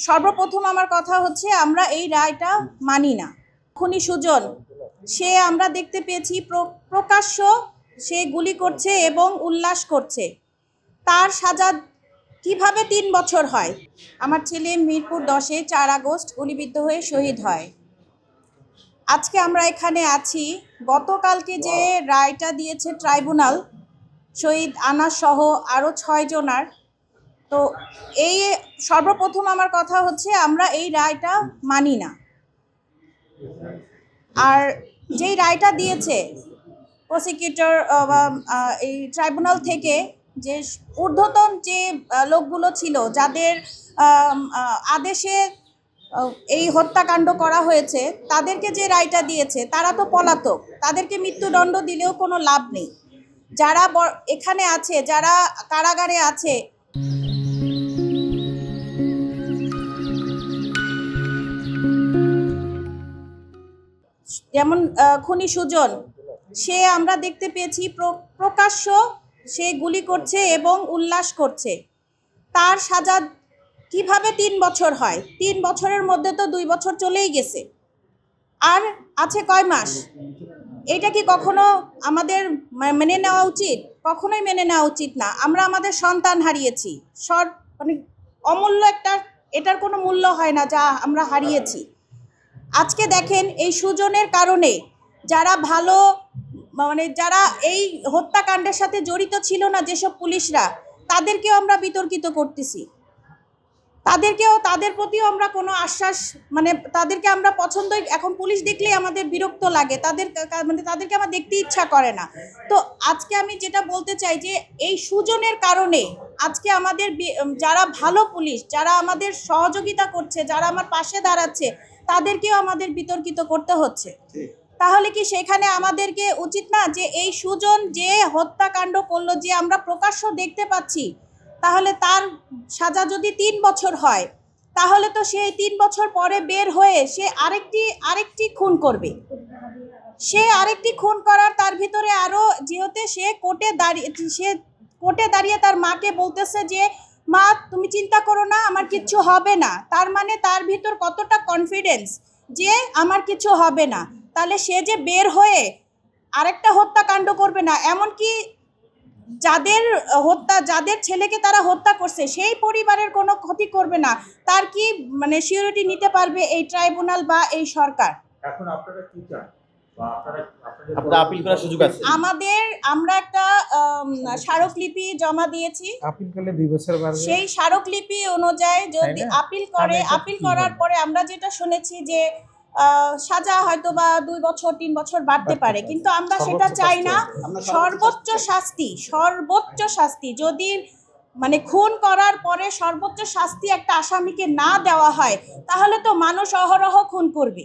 সর্বপ্রথম আমার কথা হচ্ছে আমরা এই রায়টা মানি না। খুনি সুজন সে আমরা দেখতে পেয়েছি প্রকাশ্য সে গুলি করছে এবং উল্লাস করছে। তার সাজা কিভাবে ৩ বছর হয়? আমার ছেলে মিরপুর 10-এ 4 আগস্ট গুলিবিদ্ধ হয়ে শহীদ হয়। আজকে আমরা এখানে আছি গতকালকে যে রায়টা দিয়েছে ট্রাইব্যুনাল শহীদ আনাস সহ আরও 6 জনার। তো এই সর্বপ্রথম আমার কথা হচ্ছে আমরা এই রায়টা মানি না। আর যেই রায়টা দিয়েছে প্রসিকিউটর বা এই ট্রাইব্যুনাল থেকে যে ঊর্ধ্বতন যে লোকগুলো ছিল যাদের আদেশে এই হত্যাকাণ্ড করা হয়েছে তাদেরকে যে রায়টা দিয়েছে তারা তো পলাতক, তাদেরকে মৃত্যুদণ্ড দিলেও কোনো লাভ নেই। যারা এখানে আছে, যারা কারাগারে আছে, যেমন খুনি সুজন সে আমরা দেখতে পেয়েছি প্রকাশ্য সে গুলি করছে এবং উল্লাস করছে। তার সাজা কিভাবে ৩ বছর হয়? ৩ বছরের মধ্যে তো 2 বছর চলেই গেছে, আর আছে কয় মাস? এটা কি কখনো আমাদের মেনে নেওয়া উচিত? কখনোই মেনে নেওয়া উচিত না। আমরা আমাদের সন্তান হারিয়েছি, মানে অমূল্য একটা, এটার কোনো মূল্য হয় না যা আমরা হারিয়েছি। আজকে দেখেন এই সুজনের কারণে যারা ভালো মানে যারা এই হত্যাকাণ্ডের সাথে জড়িত ছিল না, যেসব পুলিশরা, তাদেরকেও আমরা বিতর্কিত করতেছি, তাদের প্রতিও আমরা কোনো আশ্বাস মানে তাদেরকে আমরা পছন্দই, এখন পুলিশ দেখলেই আমাদের বিরক্ত লাগে, তাদেরকে আমার দেখতে ইচ্ছা করে না। তো আজকে আমি যেটা বলতে চাই যে এই সুজনের কারণে আজকে আমাদের যারা ভালো পুলিশ, যারা আমাদের সহযোগিতা করছে, যারা আমার পাশে দাঁড়াচ্ছে, তাদেরকেও আমাদের বিতর্কিত করতে হচ্ছে। তাহলে কি সেখানে আমাদেরকে উচিত না যে এই সুজন যে হত্যাকাণ্ড করলো, যে আমরা প্রকাশ্য দেখতে পাচ্ছি, তাহলে তার সাজা যদি 3 বছর হয়, তাহলে তো সেই 3 বছর পরে বের হয়ে সে আরেকটি খুন করবে। সে আরেকটি খুন করার তার ভিতরে আরও, যেহেতু সে কোর্টে দাঁড়িয়ে তার মাকে বলতেছে যে মা তুমি চিন্তা করো না, আমার কিচ্ছু হবে না। তার মানে তার ভিতর কতটা কনফিডেন্স যে আমার কিছু হবে না। তাহলে সে যে বের হয়ে আরেকটা হত্যাকাণ্ড করবে না, এমনকি যাদের ছেলেকে তারা হত্যা করছে সেই পরিবারের কোনো ক্ষতি করবে না, তার কি মানে সিউরিটি নিতে পারবে এই ট্রাইব্যুনাল বা এই সরকার? এখন আপনারা কি চান? আমরা একটা স্মারকলিপি জমা দিয়েছি। সেই স্মারকলিপি অনুযায়ী যদি আপিল করার পরে আমরা যেটা শুনেছি যে সাজা হয়তো বা 2 বছর 3 বছর বাড়তে পারে, কিন্তু আমরা সেটা চাই না। সর্বোচ্চ শাস্তি যদি মানে খুন করার পরে সর্বোচ্চ শাস্তি একটা আসামিকে না দেওয়া হয়, তাহলে তো মানুষ অহরহ খুন করবে।